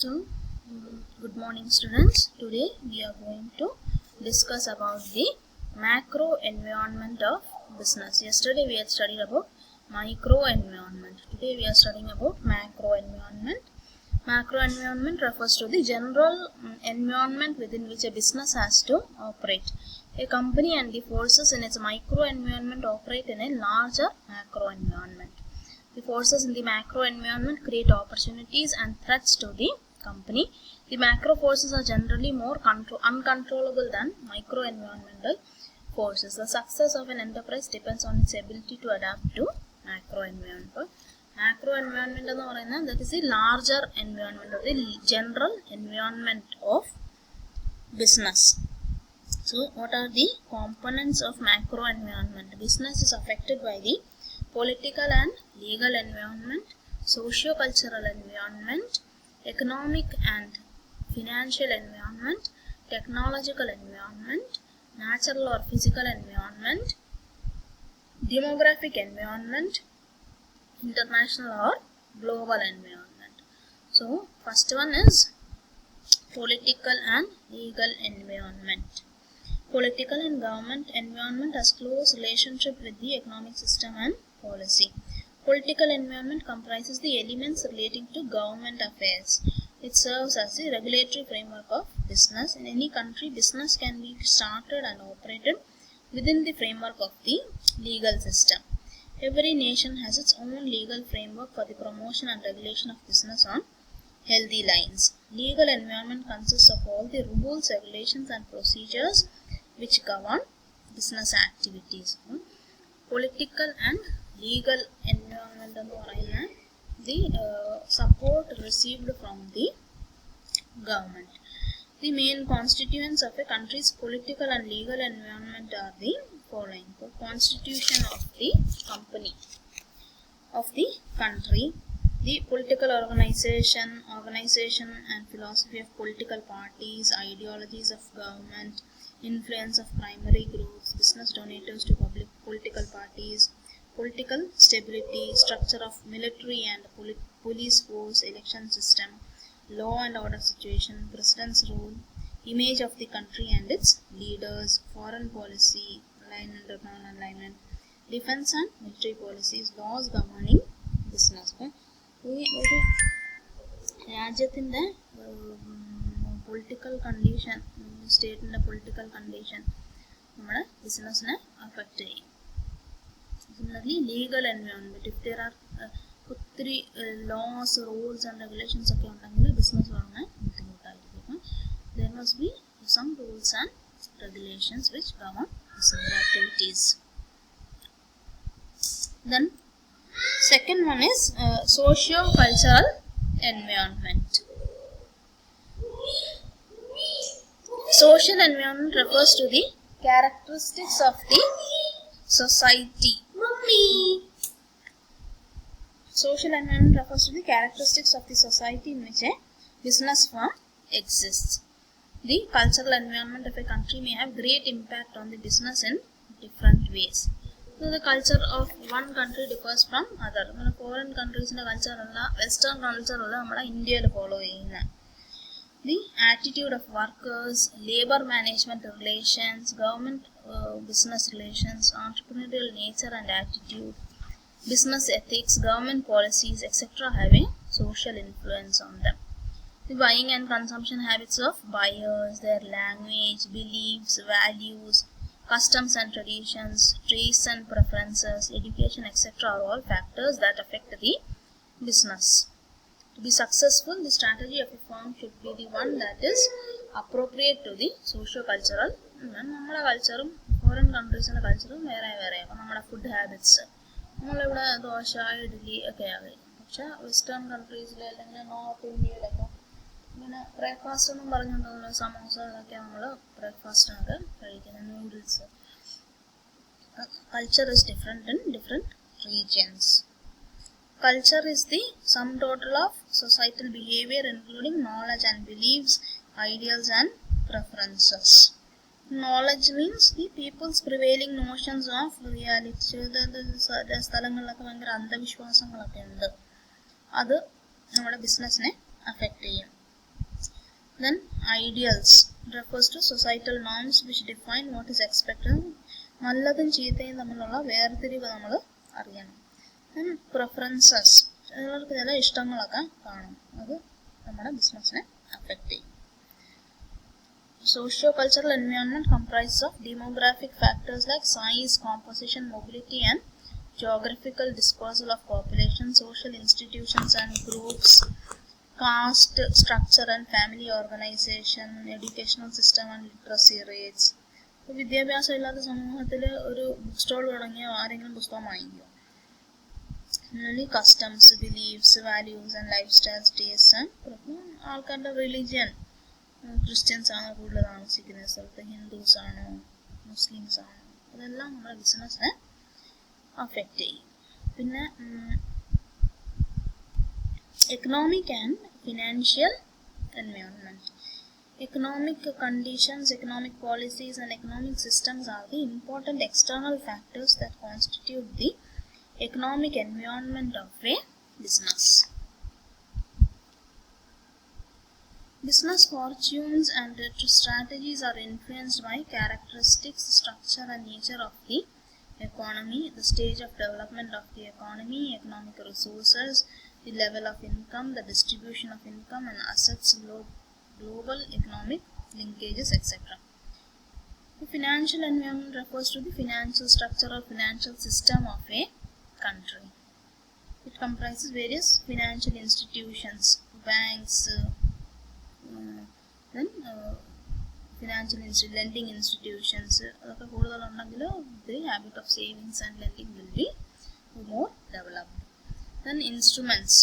So, good morning students. Today we are going to discuss about the macro environment of business. Yesterday we had studied about micro environment. Today we are studying about macro environment. Macro environment refers to the general environment within which a business has to operate. A company and the forces in its micro environment operate in a larger macro environment. The forces in the macro environment create opportunities and threats to the company. The macro forces are generally more uncontrollable than micro environmental forces. The success of an enterprise depends on its ability to adapt to macro environment. Macro environment that is the larger environment or the general environment of business. So, what are the components of macro environment? Business is affected by the political and legal environment, socio-cultural environment, economic and financial environment, technological environment, natural or physical environment, demographic environment, international or global environment. So, first one is political and legal environment. Political and government environment has close relationship with the economic system and policy. Political environment comprises the elements relating to government affairs. It serves as the regulatory framework of business. In any country, business can be started and operated within the framework of the legal system. Every nation has its own legal framework for the promotion and regulation of business on healthy lines. Legal environment consists of all the rules, regulations and procedures which govern business activities. Political and legal environment the support received from the government. The main constituents of a country's political and legal environment are the following. The constitution of the company, of the country, the political organization and philosophy of political parties, ideologies of government, influence of primary groups, business donors to public political parties, political stability, structure of military and police force, election system, law and order situation, president's role, image of the country and its leaders, foreign policy, alignment, defense and military policies, laws governing business. ഈ ഒരു രാജ്യത്തിൻ്റെ political condition, സ്റ്റേറ്റിൻ്റെ political condition നമ്മുടെ ബിസിനസ്സിനെ affect ചെയ്യും. Similarly legal environment, if there are ഒത്തിരി laws, rules and regulations ഒക്കെ ഉണ്ടെങ്കിൽ ബിസിനസ് തുടങ്ങാൻ ബുദ്ധിമുട്ടായിരിക്കും. There must be some rules and regulations which govern business activities. Then second one is socio-cultural environment. Social environment refers to the characteristics of the society. Social environment refers to the characteristics of the society in which a business firm exists. The cultural environment of a country may have great impact on the business in different ways. So the culture of one country differs from other. Foreign countries culture alla, western culture alla nammada India follow cheyunna. The attitude of workers, labor management relations, government business relations, entrepreneurial nature and attitude, business ethics, government policies, etc. have a social influence on them. The buying and consumption habits of buyers, their language, beliefs, values, customs and traditions, tastes and preferences, education, etc. are all factors that affect the business. To be successful, the strategy of a firm should be the one that is appropriate to the socio-cultural. നമ്മുടെ കൾച്ചറും foreign കൺട്രീസിൻ്റെ കൾച്ചറും വേറെ വേറെ. അപ്പോൾ നമ്മുടെ food habits, നമ്മളിവിടെ ദോശ, ഇഡ്ഡലി ഒക്കെ ആകും. പക്ഷേ വെസ്റ്റേൺ കൺട്രീസിൽ അല്ലെങ്കിൽ നോർത്ത് ഇന്ത്യയിലൊക്കെ ഇങ്ങനെ ബ്രേക്ക്ഫാസ്റ്റ് ഒന്നും പറഞ്ഞിട്ടുണ്ടല്ലോ, സമോസകളൊക്കെ നമ്മൾ ബ്രേക്ക്ഫാസ്റ്റിനൊക്കെ കഴിക്കുന്നത്, noodles. Culture is different in different regions. Culture is the sum total of societal behavior including knowledge and beliefs, ideals and preferences. Knowledge means the people's prevailing notions of reality. സ്ഥലങ്ങളിലൊക്കെ ഭയങ്കര അന്ധവിശ്വാസങ്ങളൊക്കെ ഉണ്ട്, അത് നമ്മുടെ ബിസിനസ്സിനെ അഫക്റ്റ് ചെയ്യും. Then ideals refers to societal norms which define what is expected. നല്ലതും ചീത്തയും തമ്മിലുള്ള വേർതിരിവ് നമ്മൾ അറിയണം. Then preferences, ചിലർക്ക് ചില ഇഷ്ടങ്ങളൊക്കെ കാണും, അത് നമ്മുടെ ബിസിനസ്സിനെ അഫക്റ്റ് ചെയ്യും. Socio-cultural environment comprises of demographic factors like size, composition, mobility and geographical dispersal of population, social institutions and groups, caste structure and family organization, educational system and literacy rates. വിദ്യാഭ്യാസം ഇല്ലാത്ത സമൂഹത്തിൽ ഒരു ബുക്ക് സ്റ്റോൾ തുടങ്ങിയ ആരെങ്കിലും പുസ്തകം വാങ്ങിക്കുമോ? Customs, beliefs, values and life styles, taste and ആൾക്കാരുടെ religion. Christians ആണോ കൂടുതൽ താമസിക്കുന്ന സ്ഥലത്ത്, ഹിന്ദുസ് ആണോ, മുസ്ലിംസ് ആണോ, അതെല്ലാം നമ്മുടെ ബിസിനസ്സിനെ അഫക്റ്റ് ചെയ്യും. പിന്നെ economic and financial environment. Economic conditions, economic policies and economic systems are the important external factors that constitute the economic environment of a business. Business fortunes and strategies are influenced by characteristics, structure and nature of the economy, the stage of development of the economy, economic resources, the level of income, the distribution of income and assets, global economic linkages, etc. The financial environment refers to the financial structure or financial system of a country. It comprises various financial institutions, banks, then financial lending institutions. The habit of savings and lending will be more developed. Then instruments.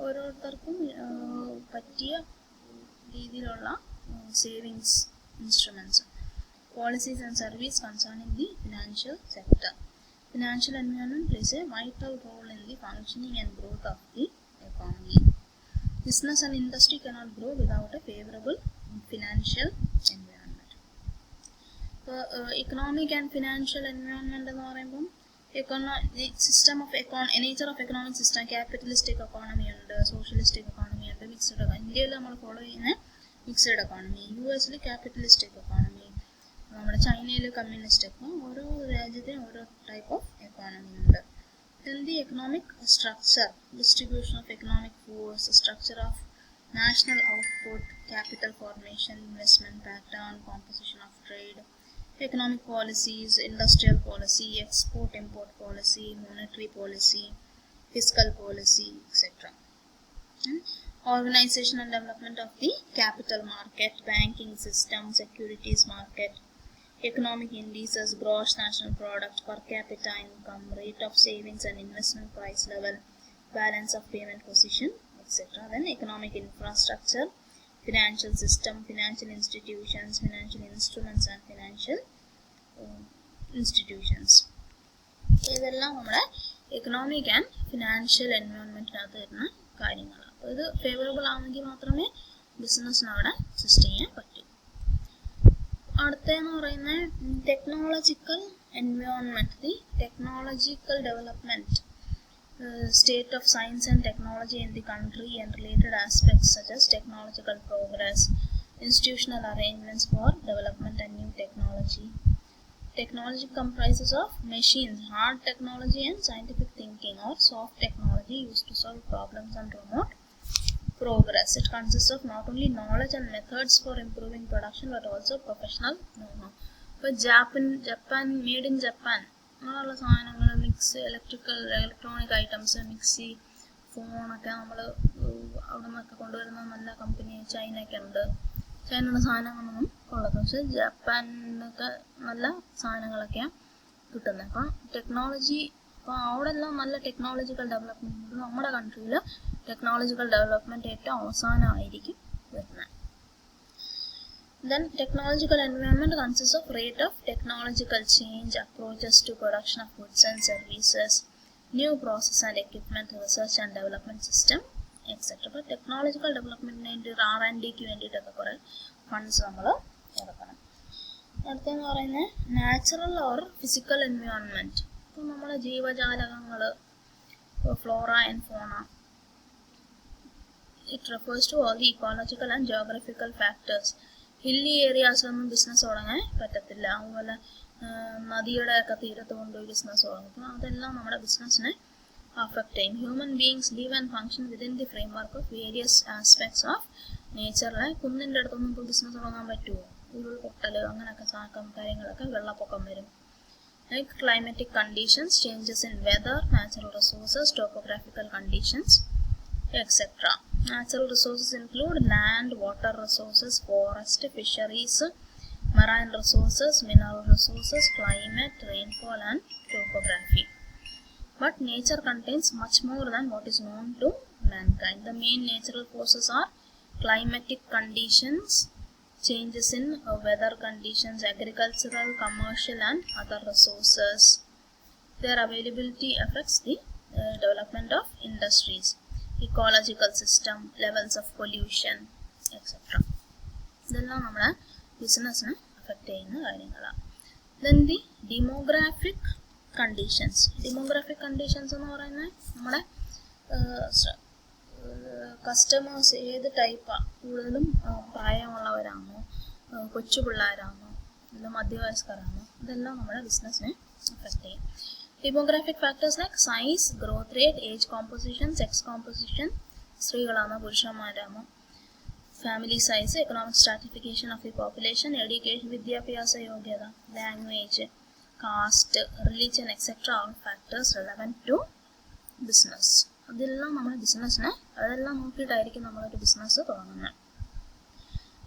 ഓരോരുത്തർക്കും പറ്റിയ രീതിയിലുള്ള savings instruments. Policies and service concerning the financial sector. Financial environment plays a vital role in the functioning and growth of the economy. Business and industry cannot grow without a favorable financial environment. Economic and financial environment എന്ന് പറയുമ്പം system of nature of economic system. Capitalistic economy ഉണ്ട്, socialistic economy ഉണ്ട്, mixed economy. ഇന്ത്യയിൽ നമ്മൾ follow ചെയ്യുന്ന mixed economy, US capitalistic economy, നമ്മുടെ ചൈനയിൽ communist economy. ഓരോ രാജ്യത്തിനും ഓരോ ടൈപ്പ് ഓഫ് എക്കോണമി ഉണ്ട്. Then the economic structure, distribution of economic force, structure of national output, capital formation, investment pattern, composition of trade, economic policies, industrial policy, export-import policy, monetary policy, fiscal policy, etc. Organization and development of the capital market, banking system, securities market, economic indices, gross national product, per capita income, rate of savings and investment price level, balance of payment position, etc. Then economic infrastructure, financial system, financial institutions, financial instruments and financial institutions. ഇതെല്ലാം നമ്മുടെ economic and financial എൻവയോൺമെൻറ്റിനകത്ത് വരുന്ന കാര്യങ്ങളാണ്. അപ്പോൾ ഇത് favourable ആണെങ്കിൽ മാത്രമേ ബിസിനസ്സിന് അവിടെ അസിസ്റ്റ് ചെയ്യാൻ പറ്റൂ. അടുത്തതെന്ന് പറയുന്നത് technological environment. The technological development, state of science and technology in the country and related aspects such as technological progress, institutional arrangements for development and new technology. Technology comprises of machines, hard technology and scientific thinking, or soft technology used to solve problems and promote progress. It consists of not only knowledge and methods for improving production but also professional know-how. ഇപ്പോൾ Japan made in Japan അങ്ങനെയുള്ള സാധനങ്ങൾ, electronic items, mixie, ഫോണൊക്കെ നമ്മൾ അവിടെ നിന്നൊക്കെ കൊണ്ടുവരുന്ന നല്ല company ചൈനയൊക്കെ ഉണ്ട്. ചൈനയുടെ സാധനങ്ങളൊന്നും കൊള്ളത്, പക്ഷെ ജപ്പാനൊക്കെ നല്ല സാധനങ്ങളൊക്കെയാണ് കിട്ടുന്നത്. അപ്പം ടെക്നോളജി, അപ്പോൾ അവിടെ എല്ലാം നല്ല ടെക്നോളജിക്കൽ ഡെവലപ്മെൻറ്റ് ഉണ്ട്. നമ്മുടെ കൺട്രിയിൽ ടെക്നോളജിക്കൽ ഡെവലപ്മെൻറ്റ് ഏറ്റവും അവസാനമായിരിക്കും വരുന്നത്. Then technological environment consists of rate of technological change, approaches to production of goods and services, new process and equipment, research and development system, etc. അപ്പോൾ ടെക്നോളജിക്കൽ ഡെവലപ്മെൻറ്റിന് വേണ്ടി R&Dക്ക് വേണ്ടിയിട്ടൊക്കെ കുറേ ഫണ്ട്സ് നമ്മൾ ഇറക്കണം. അടുത്തെന്ന് പറയുന്നത് നാച്ചുറൽ ഓർ ഫിസിക്കൽ എൻവയോൺമെൻറ്റ്. ഇപ്പോൾ നമ്മൾ ജീവജാലകങ്ങൾ, flora and fauna, it refers to all the ecological and geographical factors. Hilly areas ഒന്നും ബിസിനസ് തുടങ്ങാൻ പറ്റത്തില്ല. അതുപോലെ നദിയുടെ ഒക്കെ തീരത്ത് കൊണ്ടുപോയി ബിസിനസ് തുടങ്ങും. അപ്പോൾ അതെല്ലാം നമ്മുടെ ബിസിനസ്സിനെ affect ചെയ്യും. Human beings live and function within the framework of various aspects of nature. കുന്നിൻ്റെ അടുത്തൊന്നും ഇപ്പോൾ ബിസിനസ് തുടങ്ങാൻ പറ്റുമോ? ഉരുൾപൊട്ടൽ അങ്ങനെയൊക്കെ കാര്യങ്ങളൊക്കെ വെള്ളപ്പൊക്കം വരും. Like climatic conditions, changes in weather, natural resources, topographical conditions, etc. Natural resources include land, water resources, forest, fisheries, marine resources, mineral resources, climate, rainfall, and topography. But nature contains much more than what is known to mankind. The main natural forces are climatic conditions, changes in weather conditions, agricultural, commercial, and other resources. Their availability affects the development of industries, ecological system, levels of pollution, etc. ഇതെല്ലാം നമ്മുടെ ബിസിനസ്സിനെ affect ചെയ്യുന്ന കാര്യങ്ങളാണ്. Then the demographic conditions. Demographic conditions എന്ന് പറയുന്നത് നമ്മുടെ customers ഏത് ടൈപ്പാണ്, കൂടുതലും പ്രായമുള്ളവരാണോ, കൊച്ചു പിള്ളേരാണോ, അല്ല മധ്യവയസ്കരാണോ, ഇതെല്ലാം നമ്മുടെ ബിസിനസ്സിനെ അഫക്റ്റ് ചെയ്യും. Demographic factors like size, growth rate, age composition, sex composition, സ്ത്രീകളാണോ പുരുഷന്മാരാണോ, family size, economic stratification of the population, education, വിദ്യാഭ്യാസ യോഗ്യത, language, caste, religion, etc. all factors relevant to business. അതെല്ലാം നമ്മുടെ ബിസിനസ്സിനെ അതെല്ലാം നോക്കിയിട്ടായിരിക്കും നമ്മളൊരു ബിസിനസ് തുടങ്ങുന്നത്.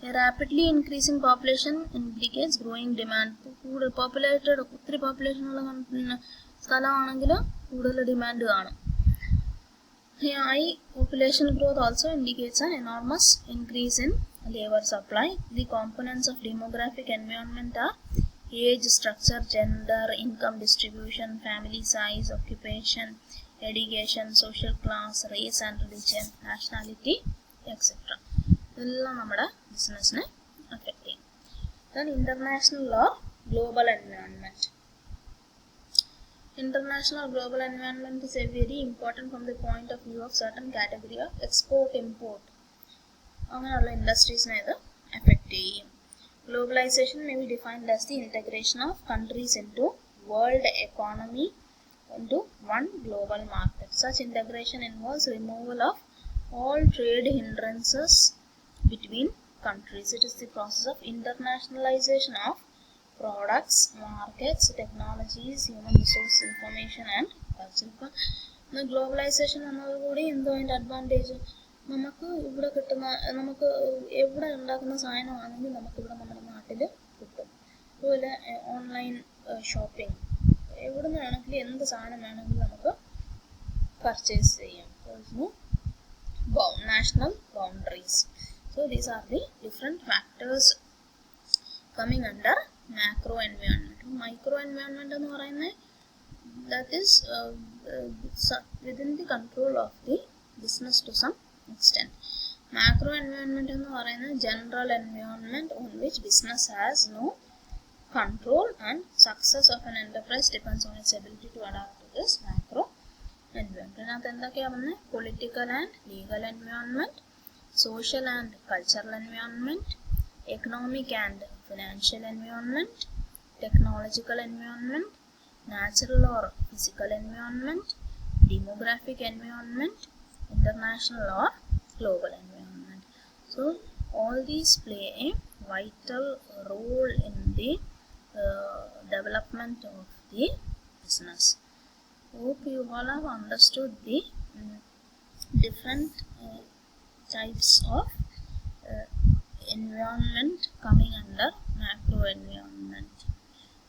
A rapidly increasing population indicates growing demand. കൂടുതൽ populated ഒത്തിരി പോപ്പുലേഷൻ ഉള്ള സ്ഥലമാണെങ്കിൽ കൂടുതൽ ഡിമാൻഡ് കാണും. High population growth also indicates an enormous increase in labor supply. The components of demographic environment are age, structure, gender, income distribution, family size, occupation, education, social class, race and religion, nationality, etc. ഇതെല്ലാം നമ്മുടെ ബിസിനസ്സിനെ affect ചെയ്യും. Then international or global environment. International global environment is very important from the point of view of certain category of export-import. അങ്ങനെയുള്ള ഇൻഡസ്ട്രീസിനെ ഇത് affect ചെയ്യും. Globalization may be defined as the integration of countries into world economy into one global market. Such integration involves removal of all trade hindrances between countries. It is the process of internationalization of products, markets, technologies, human resource, information and culture. ഇപ്പോൾ globalisation എന്നതുകൂടി എന്തോ അതിൻ്റെ advantage, നമുക്ക് ഇവിടെ കിട്ടുന്ന, നമുക്ക് എവിടെ ഉണ്ടാക്കുന്ന സാധനമാണെങ്കിൽ നമുക്കിവിടെ നമ്മുടെ നാട്ടിൽ കിട്ടും. അതുപോലെ ഓൺലൈൻ ഷോപ്പിംഗ്, എവിടെ നിന്ന് വേണമെങ്കിലും എന്ത് സാധനം വേണമെങ്കിലും നമുക്ക് പർച്ചേസ് ചെയ്യാം. National boundaries. So these are the different factors coming under macro environment. Micro environment എന്ന് പറയുന്നത് that is within the control of the business to some extent. Macro environment എന്ന് പറയുന്നത് general environment on which business has no control and success of an enterprise depends on its ability to adapt to this macro environment. ഇതിനകത്ത് എന്തൊക്കെയാണ് പറഞ്ഞത്? Political and legal environment, social and cultural environment, economic and financial environment, technological environment, natural or physical environment, demographic environment, international or global environment. So all these play a vital role in the development of the business. Hope you all have understood the different types of environment coming under macro environment.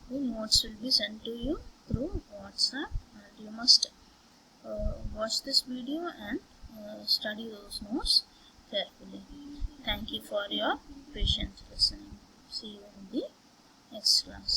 The notes will be sent to you through WhatsApp, and you must watch this video and study those notes carefully. Thank you for your patient listening. See you in the next class.